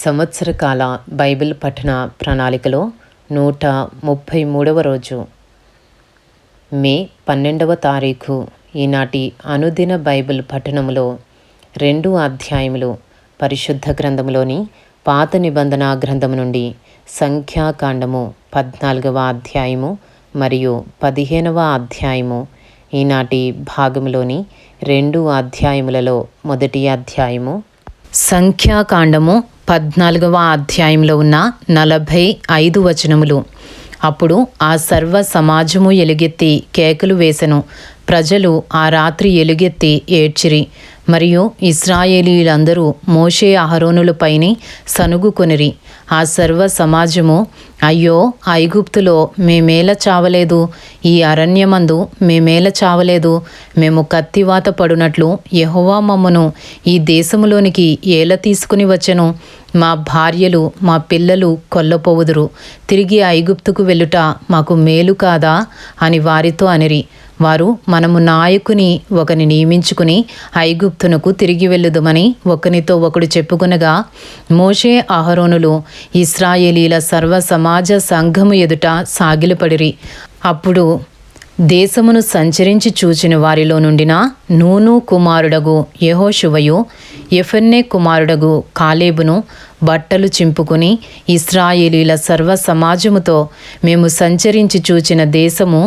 సంవత్సరకాల Bible పఠన ప్రణాళికలో 133వ రోజు మే 12వ తారీఖు. ఈనాటి అనుదిన బైబిల్ పఠనములో 2 అధ్యాయములు పరిశుద్ధ గ్రంథములోని పాత నిబంధన గ్రంథము నుండి సంఖ్యాకాండము 14వ అధ్యాయము మరియు 15వ అధ్యాయము. ఈనాటి భాగములోని 2 అధ్యాయములలో మొదటి అధ్యాయము సంఖ్యాకాండము 14వ అధ్యాయంలో ఉన్న 45 వచనములు. అప్పుడు ఆ సర్వ సమాజము ఎలుగెత్తి కేకలు వేసెను. ప్రజలు ఆ రాత్రి ఎలుగెత్తి ఏడ్చిరి. మరియు ఇశ్రాయేలీయులందరూ మోషే అహరోనులపైని సనుగుకొనిరి. ఆ సర్వ సమాజము, అయ్యో, ఐగుప్తులో మేమేల చావలేదు, ఈ అరణ్యమందు మేమేల చావలేదు, మేము కత్తివాత పడునట్లు యెహోవా మమ్మను ఈ దేశములోనికి ఏల తీసుకుని వచ్చెను, మా భార్యలు మా పిల్లలు కొల్లపోవుదురు, తిరిగి ఐగుప్తుకు వెళ్ళుట మాకు మేలు కాదా అని వారితో అనిరి. వారు, మనము నాయకుని ఒకని నియమించుకుని ఐగుప్తునకు తిరిగి వెళ్ళుదుమని ఒకనితో ఒకడు చెప్పుకొనగా, మోషే అహరోనులు ఇశ్రాయేలీల సర్వ సమాజ సంఘము ఎదుట సాగిలపడిరి. అప్పుడు దేశమును సంచరించి చూచిన వారిలో నుండిన నూను కుమారుడగు యెహోషువయు, యెఫున్నె కుమారుడగు కాలేబును బట్టలు చింపుకొని ఇశ్రాయేలీల సర్వ సమాజముతో, మేము సంచరించి చూచిన దేశము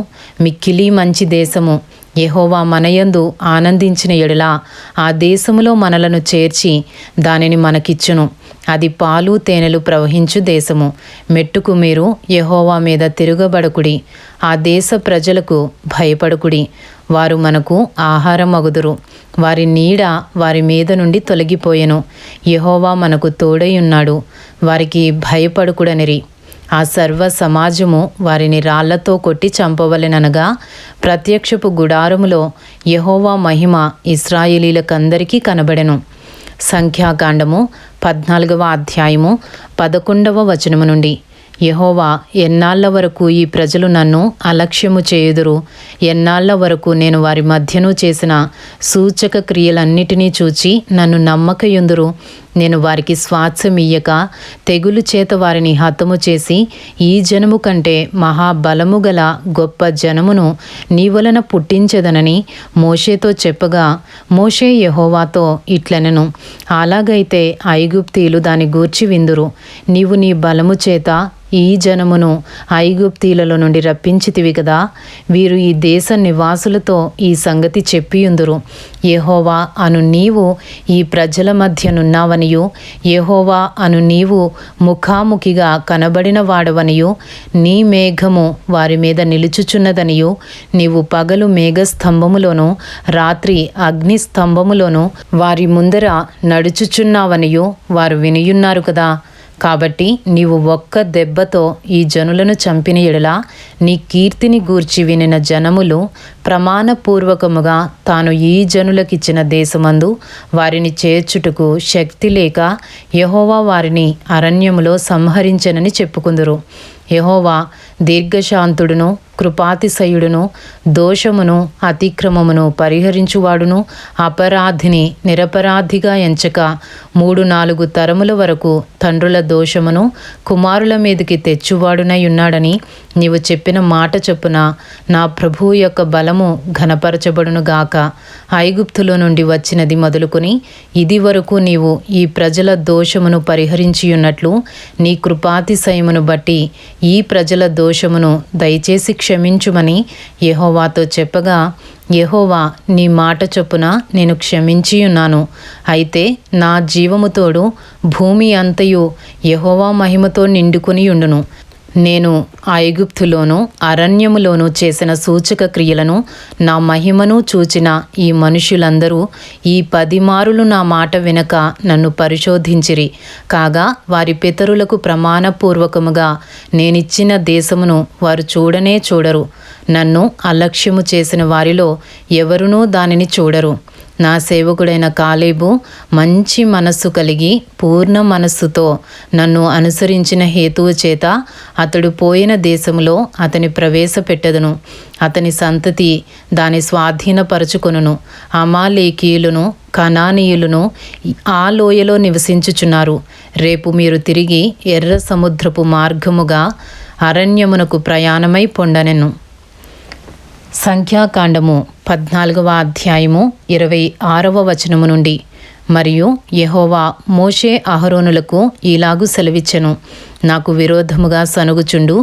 మిక్కిలి మంచి దేశము. యెహోవా మనయందు ఆనందించిన ఎడల ఆ దేశములో మనలను చేర్చి దానిని మనకిచ్చును. అది పాలు తేనెలు ప్రవహించు దేశము. మెట్టుకు మీరు యెహోవా మీద తిరుగబడకుడి, ఆ దేశ ప్రజలకు భయపడకుడి. వారు మనకు ఆహారం అగుదురు. వారి నీడ వారి మీద నుండి తొలగిపోయెను. యెహోవా మనకు తోడై ఉన్నాడు, వారికి భయపడకుడనిరి. ఆ సర్వ సమాజము వారిని రాళ్లతో కొట్టి చంపవలెననగా, ప్రత్యక్షపు గుడారములో యెహోవా మహిమ ఇశ్రాయేలీలకందరికీ కనబడెను. సంఖ్యాకాండము 14వ అధ్యాయము 11వ వచనము నుండి. యెహోవా, ఎన్నాళ్ల వరకు ఈ ప్రజలు నన్ను అలక్ష్యము చేయుదురు? ఎన్నాళ్ల వరకు నేను వారి మధ్యను చేసిన సూచక క్రియలన్నిటినీ చూచి నన్ను నమ్మకయుందురు? నేను వారికి స్వాస్థ్యమియ్యక తెగులు చేత వారిని హతము చేసి ఈ జనము కంటే మహాబలము గల గొప్ప జనమును నీ వలన పుట్టించెదనని మోషేతో చెప్పగా, మోషే యెహోవాతో ఇట్లనెను, అలాగైతే ఐగుప్తీయులు దాని గూర్చి విందురు. నీవు నీ బలము చేత ఈ జనమును ఐగుప్తీయులలో నుండి రప్పించితివి కదా. వీరు ఈ దేశ నివాసులతో ఈ సంగతి చెప్పియుందురు. యెహోవా అను నీవు ఈ ప్రజల మధ్యనున్నావనియు, యెహోవా అను నీవు ముఖాముఖిగా కనబడిన వాడవనియు, నీ మేఘము వారి మీద నిలుచుచున్నదనియు, నీవు పగలు మేఘస్తంభములోను రాత్రి అగ్నిస్తంభములోను వారి ముందర నడుచుచున్నావనియు వారు వినియున్నారు కదా. కాబట్టి నీవు ఒక్క దెబ్బతో ఈ జనులను చంపిన ఎడల నీ కీర్తిని గూర్చి వినిన జనములు ప్రమాణపూర్వకముగా తాను ఈ జనులకిచ్చిన దేశమందు వారిని చేర్చుటకు శక్తి లేక యెహోవా వారిని అరణ్యములో సంహరించెనని చెప్పుకుందురు. యెహోవా దీర్ఘశాంతుడును కృపాతిశయుడును, దోషమును అతిక్రమమును పరిహరించువాడును, అపరాధిని నిరపరాధిగా ఎంచక 3-4 తరముల వరకు తండ్రుల దోషమును కుమారుల మీదకి తెచ్చువాడునై ఉన్నాడని నీవు చెప్పిన మాట చొప్పున నా ప్రభువు యొక్క బలము ఘనపరచబడునుగాక. ఐగుప్తులో నుండి వచ్చినది మొదలుకొని ఇది వరకు నీవు ఈ ప్రజల దోషమును పరిహరించియున్నట్లు నీ కృపాతిశయమును బట్టి ఈ ప్రజల దోషమును దయచేసి క్షమించుమని యెహోవాతో చెప్పగా, యెహోవా, నీ మాట చొప్పున నేను క్షమించియున్నాను. అయితే నా జీవముతోడు భూమి అంతయు యెహోవా మహిమతో నిండుకొని ఉండును. నేను ఐగుప్తులోను అరణ్యములోను చేసిన సూచక క్రియలను నా మహిమను చూచిన ఈ మనుషులందరూ ఈ 10 మారులు నా మాట వినక నన్ను పరిశోధించిరి. కాగా వారి పితరులకు ప్రమాణపూర్వకముగా నేనిచ్చిన దేశమును వారు చూడనే చూడరు. నన్ను అలక్ష్యము చేసిన వారిలో ఎవరునూ దానిని చూడరు. నా సేవకుడైన కాలేబు మంచి మనస్సు కలిగి పూర్ణ మనస్సుతో నన్ను అనుసరించిన హేతువు చేత అతడు పోయిన దేశంలో అతని ప్రవేశపెట్టెదను. అతని సంతతి దాని స్వాధీనపరచుకొనును. అమాలేకీయులను కనానీయులను ఆ లోయలో నివసించుచున్నారు. రేపు మీరు తిరిగి ఎర్ర సముద్రపు మార్గముగా అరణ్యమునకు ప్రయాణమై పొండనెను. సంఖ్యాకాండము 14వ అధ్యాయము 26వ వచనము నుండి. మరియు యెహోవా మోషే అహరోనులకు ఇలాగు సెలవిచ్చెను, నాకు విరోధముగా సనుగుచుండు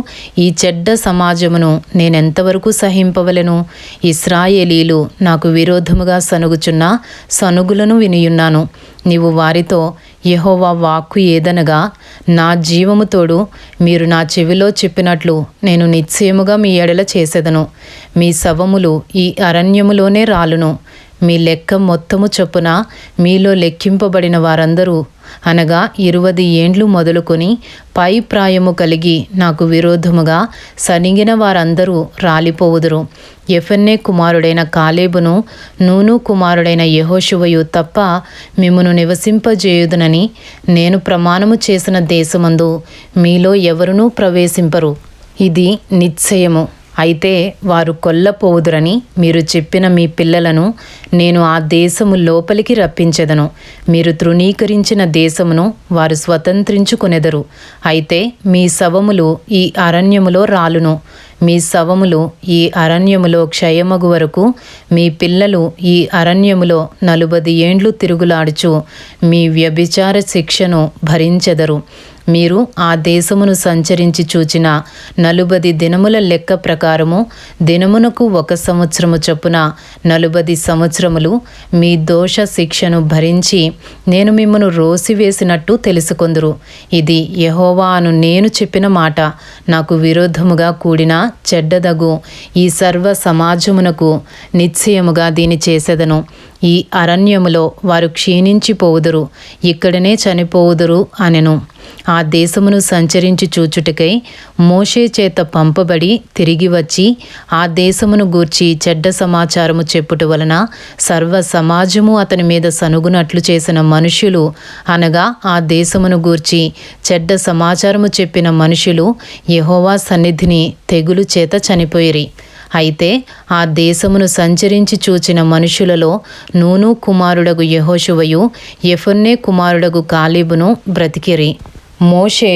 ఈ చెడ్డ సమాజమును నేనెంతవరకు సహింపవలెను? ఇశ్రాయేలీలు నాకు విరోధముగా సనుగుచున్న సనుగులను వినియున్నాను. నీవు వారితో యెహోవా వాక్కు ఏదనగా, నా జీవము తోడు మీరు నా చెవిలో చెప్పినట్లు నేను నిశ్చయముగా మీ ఎడల చేసెదను. మీ శవములు ఈ అరణ్యములోనే రాలును. మీ లెక్క మొత్తము చొప్పున మీలో లెక్కింపబడిన వారందరూ అనగా 20 ఏండ్లు మొదలుకొని పై ప్రాయము కలిగి నాకు విరోధముగా సనిగిన వారందరూ రాలిపోవుదురు. యెఫున్నె కుమారుడైన కాలేబును నూను కుమారుడైన యెహోషువయు తప్ప మిమ్మును నివసింపజేయుదునని నేను ప్రమాణము చేసిన దేశమందు మీలో ఎవరునూ ప్రవేశింపరు. ఇది నిశ్చయము. అయితే వారు కొల్లపోవుదురని మీరు చెప్పిన మీ పిల్లలను నేను ఆ దేశము లోపలికి రప్పించెదను. మీరు తృణీకరించిన దేశమును వారు స్వతంత్రించుకొనెదరు. అయితే మీ శవములు ఈ అరణ్యములో రాలును. మీ శవములు ఈ అరణ్యములో క్షయమగు వరకు మీ పిల్లలు ఈ అరణ్యములో 40 ఏండ్లు తిరుగులాడుచు మీ వ్యభిచార శిక్షను భరించెదరు. మీరు ఆ దేశమును సంచరించి చూచిన 40 దినముల లెక్క ప్రకారము దినమునకు 1 సంవత్సరము చొప్పున 40 సంవత్సరములు మీ దోష శిక్షను భరించి నేను మిమ్మను రోసివేసినట్టు తెలుసుకొందురు. ఇది యెహోవా అను నేను చెప్పిన మాట. నాకు విరోధముగా కూడిన చెడ్డదగు ఈ సర్వ సమాజమునకు నిశ్చయముగా దీని చేసెదను. ఈ అరణ్యములో వారు క్షీణించిపోవుదురు, ఇక్కడనే చనిపోవుదురు అనెను. ఆ దేశమును సంచరించి చూచుటకై మోషే చేత పంపబడి తిరిగి వచ్చి ఆ దేశమును గూర్చి చెడ్డ సమాచారము చెప్పుట వలన సర్వ సమాజము అతని మీద సనుగునట్లు చేసిన మనుష్యులు అనగా ఆ దేశమును గూర్చి చెడ్డ సమాచారము చెప్పిన మనుషులు యెహోవా సన్నిధిని తెగులు చేత చనిపోయిరి. అయితే ఆ దేశమును సంచరించి చూచిన మనుషులలో నూను కుమారుడగు యెహోషువయు యెఫున్నె కుమారుడగు కాలేబును బ్రతికిరి. మోషే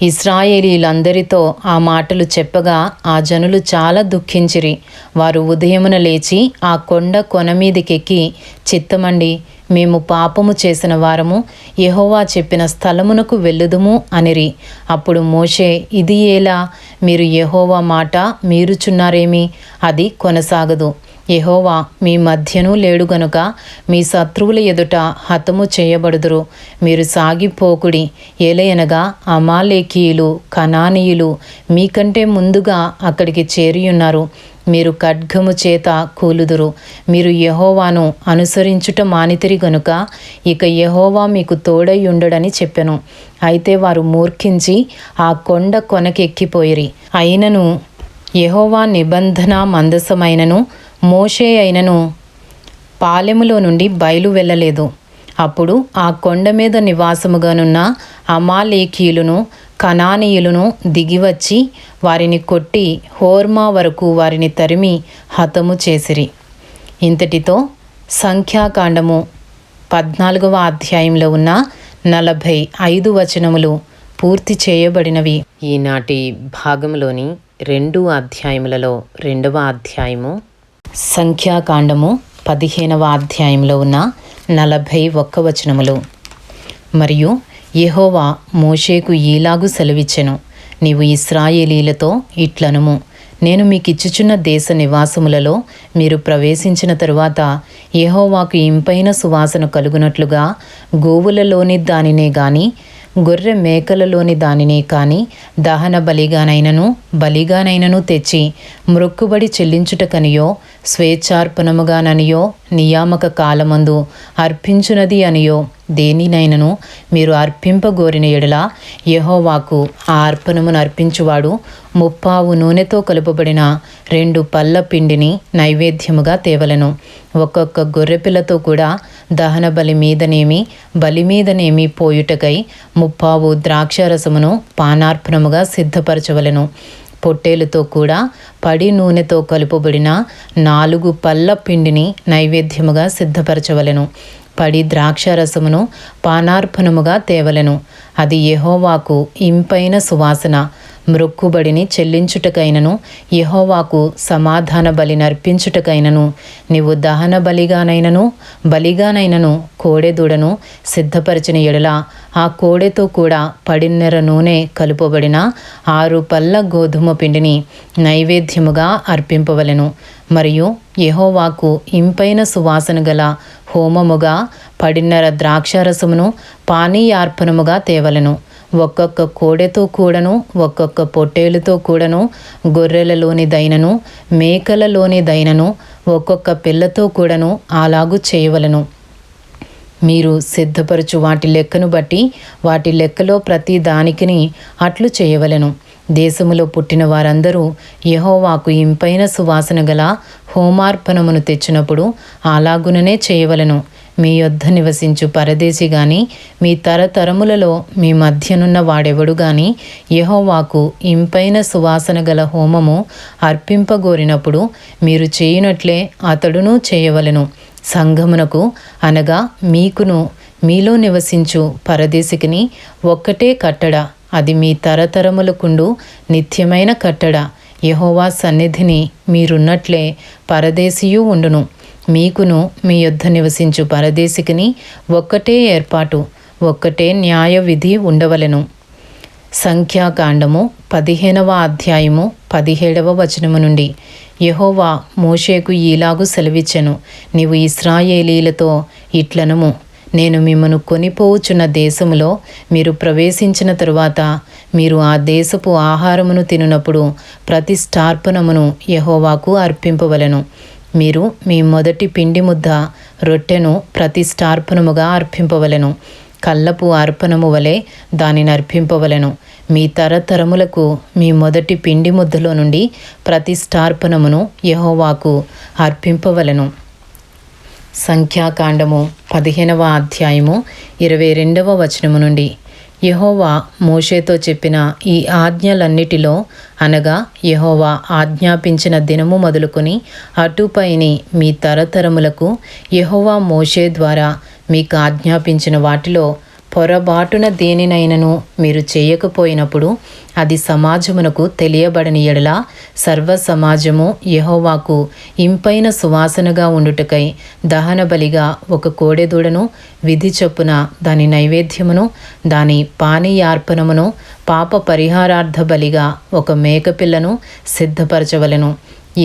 ఇశ్రాయేలీలందరితో ఆ మాటలు చెప్పగా ఆ జనులు చాలా దుఃఖించిరి. వారు ఉదయమున లేచి ఆ కొండ కొన మీదికెక్కి, చిత్తమండి, మేము పాపము చేసిన వారము, యెహోవా చెప్పిన స్థలమునకు వెళ్ళుదుము అనిరి. అప్పుడు మోషే, ఇది ఎలా? మీరు యెహోవా మాట మీరుచున్నారేమి? అది కొనసాగదు. యెహోవా మీ మధ్యను లేడు గనుక మీ శత్రువుల ఎదుట హతము చేయబడుదురు. మీరు సాగిపోకుడి. ఏలయనగా అమాలేకీయులు కనానీయులు మీకంటే ముందుగా అక్కడికి చేరియున్నారు. మీరు ఖడ్గము చేత కూలుదురు. మీరు యెహోవాను అనుసరించుట మానితిరి గనుక ఇక యెహోవా మీకు తోడై ఉండడని చెప్పెను. అయితే వారు మూర్ఖించి ఆ కొండ కొనకెక్కిపోయిరి. అయినను యెహోవా నిబంధన మందసమైనను మోషే అయినను పాలెములో నుండి బయలు వెళ్ళలేదు. అప్పుడు ఆ కొండ మీద నివాసముగానున్న అమాలేకీయులను కనానీయులను దిగివచ్చి వారిని కొట్టి హోర్మా వరకు వారిని తరిమి హతము చేసిరి. ఇంతటితో సంఖ్యాకాండము 14వ అధ్యాయంలో ఉన్న 45 వచనములు పూర్తి చేయబడినవి. ఈనాటి భాగంలోని 2 అధ్యాయములలో 2వ అధ్యాయము సంఖ్యాకాండము 15వ అధ్యాయంలో ఉన్న 41 వచనములు. మరియు యెహోవా మోషేకు ఈలాగు సెలవిచ్చెను, నీవు ఇశ్రాయేలీలతో ఇట్లనుము, నేను మీకిచ్చుచున్న దేశ నివాసములలో మీరు ప్రవేశించిన తరువాత యెహోవాకు ఇంపైన సువాసన కలుగునట్లుగా గోవులలోని దానినే గాని గొర్రె మేకలలోని దానినే కాని దహన బలిగానైనను తెచ్చి మ్రొక్కుబడి చెల్లించుటకనియో స్వేచ్ఛార్పణముగాననియో నియామక కాలమందు అర్పించునది అనియో దేనినైనను మీరు అర్పింపగోరిన ఎడల యెహోవాకు ఆ అర్పణమును అర్పించువాడు 30 నూనెతో కలుపబడిన 2 పళ్ళ పిండిని నైవేద్యముగా తేవలెను. ఒక్కొక్క గొర్రెపిల్లతో కూడా దహన బలి మీదనేమి పోయుటకై 30 ద్రాక్షారసమును పానార్పణముగా సిద్ధపరచవలెను. పొట్టేలుతో కూడా పడి నూనెతో కలుపబడిన 4 పళ్ళ పిండిని నైవేద్యముగా సిద్ధపరచవలెను. పడి ద్రాక్షారసమును పానార్పణముగా తేవలెను. అది యెహోవాకు ఇంపైన సువాసన. మ్రొక్కుబడిని చెల్లించుటకైనను యెహోవాకు సమాధాన బలి నర్పించుటకైనను నీవు దహన బలిగానైనను కోడెదూడను సిద్ధపరిచిన ఎడల ఆ కోడెతో కూడా పడిన్నెర నూనె కలుపబడిన 6 పళ్ళ గోధుమ పిండిని నైవేద్యముగా అర్పింపవలెను. మరియు యెహోవాకు ఇంపైన సువాసన గల హోమముగా పడిన్నెర ద్రాక్షారసమును పానీయార్పణముగా తేవలెను. ఒక్కొక్క కోడెతో కూడాను ఒక్కొక్క పొట్టేలుతో కూడాను గొర్రెలలోనిదైనను మేకలలోనిదైనను ఒక్కొక్క పిల్లతో కూడాను అలాగు చేయవలెను. మీరు సిద్ధపరచు వాటి లెక్కను బట్టి వాటి లెక్కలో ప్రతి దానికిని అట్లు చేయవలెను. దేశములో పుట్టిన వారందరూ యెహోవాకు ఇంపైన సువాసన గల హోమార్పణమును తెచ్చినప్పుడు అలాగుననే చేయవలెను. మీ యొద్ద నివసించు పరదేశి గాని మీ తరతరములలో మీ మధ్యనున్న వాడెవడు గాని యెహోవాకు ఇంపైన సువాసన గల హోమము అర్పింపగోరినప్పుడు మీరు చేయునట్లే అతడును చేయవలెను. సంఘమునకు అనగా మీకును మీలో నివసించు పరదేశికిని ఒక్కటే కట్టడ, అది మీ తరతరములకుండు నిత్యమైన కట్టడ. యెహోవా సన్నిధిని మీరున్నట్లే పరదేశియు ఉండును. మీకును మీ యొద్ద నివసించు పరదేశికిని ఒక్కటే ఏర్పాటు, ఒక్కటే న్యాయ విధి ఉండవలెను. సంఖ్యాకాండము 15వ అధ్యాయము 17వ వచనము నుండి. యెహోవా మోషేకు ఈలాగు సెలవిచ్చెను, నీవు ఇశ్రాయేలీలతో ఇట్లనము, నేను మిమ్మను కొనిపోవుచున్న దేశములో మీరు ప్రవేశించిన తరువాత మీరు ఆ దేశపు ఆహారమును తినునప్పుడు ప్రతిష్ఠార్పణమును యెహోవాకు అర్పింపవలెను. మీరు మీ మొదటి పిండి ముద్ద రొట్టెను ప్రతిష్ఠార్పణముగా అర్పింపవలెను. కల్లపు అర్పణము వలె దానిని అర్పింపవలెను. మీ తరతరములకు మీ మొదటి పిండి ముద్దలో నుండి ప్రతిష్ఠార్పణమును యెహోవాకు అర్పింపవలెను. సంఖ్యాకాండము 15వ అధ్యాయము 22వ వచనము నుండి. యెహోవా మోషేతో చెప్పిన ఈ ఆజ్ఞలన్నిటిలో అనగా యెహోవా ఆజ్ఞాపించిన దినము మొదలుకొని అటుపైని మీ తరతరములకు యెహోవా మోషే ద్వారా మీకు ఆజ్ఞాపించిన వాటిలో పొరబాటున దేనినైనను మీరు చేయకపోయినప్పుడు అది సమాజమునకు తెలియబడని ఎడల సర్వ సమాజము యెహోవాకు ఇంపైన సువాసనగా ఉండుటకై దహన బలిగా ఒక కోడెదూడను విధి చొప్పున దాని నైవేద్యమును దాని పానీయార్పణమును పాప పరిహారార్థ బలిగా ఒక మేకపిల్లను సిద్ధపరచవలెను.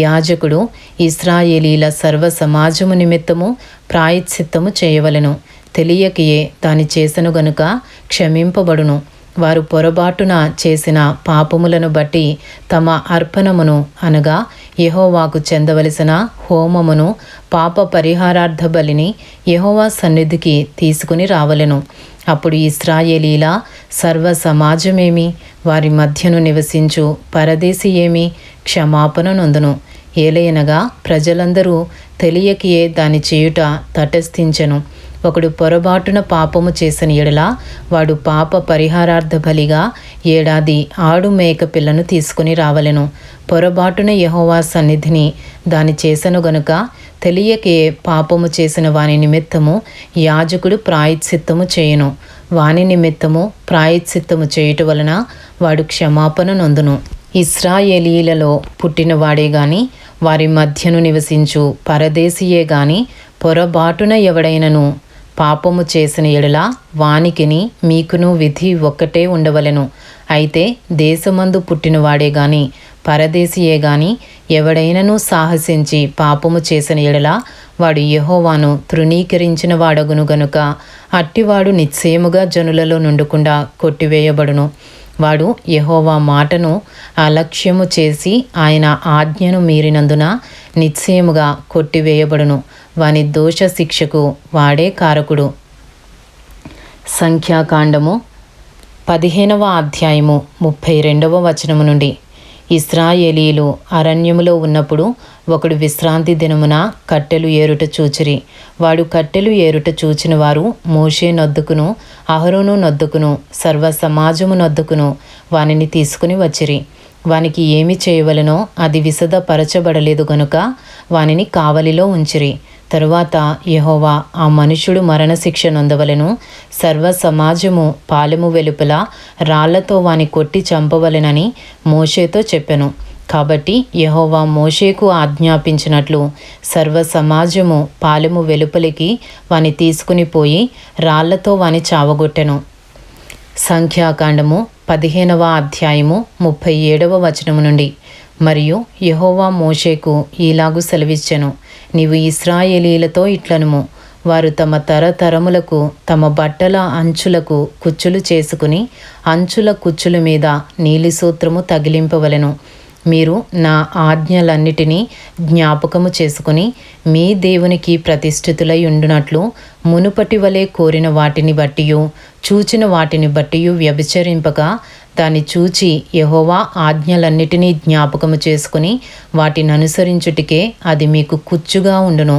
యాజకుడు ఇశ్రాయేలీల సర్వ సమాజము నిమిత్తము ప్రాయశ్చిత్తము చేయవలెను. తెలియకయే దాని చేసెను గనుక క్షమింపబడును. వారు పొరబాటున చేసిన పాపములను బట్టి తమ అర్పణమును అనగా యెహోవాకు చెందవలసిన హోమమును పాప పరిహారార్థ బలిని యెహోవా సన్నిధికి తీసుకుని రావలెను. అప్పుడు ఇశ్రాయేలీల సర్వ సమాజమేమి వారి మధ్యను నివసించు పరదేశి ఏమి క్షమాపణ నొందును. ఏలయనగా ప్రజలందరూ తెలియకయే దాని చేయుట తటస్థించెను. ఒకడు పొరబాటున పాపము చేసిన ఎడల వాడు పాప పరిహారార్థ బలిగా ఏడాది ఆడు మేక పిల్లను తీసుకుని రావలెను. పొరబాటున యెహోవా సన్నిధిని దాని చేసెను గనుక తెలియకే పాపము చేసిన వాని నిమిత్తము యాజకుడు ప్రాయశ్చిత్తము చేయును. వాని నిమిత్తము ప్రాయశ్చిత్తము చేయుట వలన వాడు క్షమాపణ నొందును. ఇశ్రాయేలీలలో పుట్టినవాడే గాని వారి మధ్యను నివసించు పరదేశియే గాని పొరబాటున ఎవడైనను పాపము చేసిన ఎడల వానికిని మీకును విధి ఒక్కటే ఉండవలెను. అయితే దేశమందు పుట్టినవాడే గాని పరదేశియే గాని ఎవడైనను సాహసించి పాపము చేసిన ఎడల వాడు యెహోవాను తృణీకరించిన వాడగును గనుక అట్టివాడు నిశ్చయముగా జనులలో నుండకుండా కొట్టివేయబడును. వాడు యెహోవా మాటను అలక్ష్యము చేసి ఆయన ఆజ్ఞను మీరినందున నిశ్చయముగా కొట్టివేయబడును. వాని దోష శిక్షకు వాడే కారకుడు. సంఖ్యాకాండము 15వ అధ్యాయము 32వ వచనము నుండి. ఇశ్రాయేలీయులు అరణ్యములో ఉన్నప్పుడు ఒకడు విశ్రాంతి దినమున కట్టెలు ఏరుట చూచిరి. వాడు కట్టెలు ఏరుట చూచిన వారు మోషే నొద్దకును అహరోను నొద్దకును సర్వ సమాజము నొద్దకును వానిని తీసుకుని వచ్చిరి. వానికి ఏమి చేయవలనో అది విశదపరచబడలేదు గనుక వానిని కావలిలో ఉంచిరి. తరువాత యెహోవా ఆ మనుషుడు మరణశిక్ష నొందవలెను, సర్వ సమాజము పాలెము వెలుపల రాళ్లతో వాని కొట్టి చంపవలెనని మోషేతో చెప్పెను. కాబట్టి యెహోవా మోషేకు ఆజ్ఞాపించినట్లు సర్వ సమాజము పాలెము వెలుపలికి వాని తీసుకుని పోయి రాళ్లతో వాని చావగొట్టెను. సంఖ్యాకాండము 15వ అధ్యాయము 37వ వచనము నుండి. మరియు యెహోవా మోషేకు ఈలాగు సెలవిచ్చెను, నీవు ఇశ్రాయేలీలతో ఇట్లనుము, వారు తమ తరతరములకు తమ బట్టల అంచులకు కుచ్చులు చేసుకుని అంచుల కుచ్చుల మీద నీలిసూత్రము తగిలింపవలెను. మీరు నా ఆజ్ఞలన్నిటినీ జ్ఞాపకము చేసుకుని మీ దేవునికి ప్రతిష్ఠితులై ఉండునట్లు మునుపటి వలె కోరిన వాటిని బట్టియు చూచిన వాటిని బట్టియు వ్యభిచరింపక దాన్ని చూచి యెహోవా ఆజ్ఞలన్నిటినీ జ్ఞాపకము చేసుకుని వాటిని అనుసరించుటికే అది మీకు కుచ్చుగా ఉండును.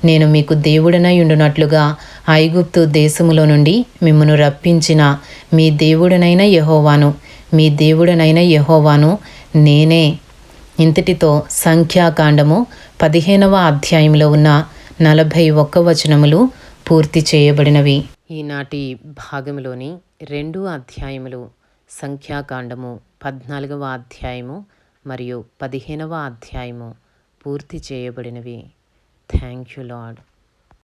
నేను మీకు దేవుడనై ఉండునట్లుగా ఐగుప్తు దేశములో నుండి మిమ్మును రప్పించిన మీ దేవుడనైన యెహోవాను నేనే. ఇంతటితో సంఖ్యాకాండము 15వ అధ్యాయంలో ఉన్న 41 వచనములు పూర్తి చేయబడినవి. ఈనాటి భాగంలోని 2 అధ్యాయములు సంఖ్యాకాండము 14వ అధ్యాయము మరియు 15వ అధ్యాయము పూర్తి చేయబడినవి. Thank you lord.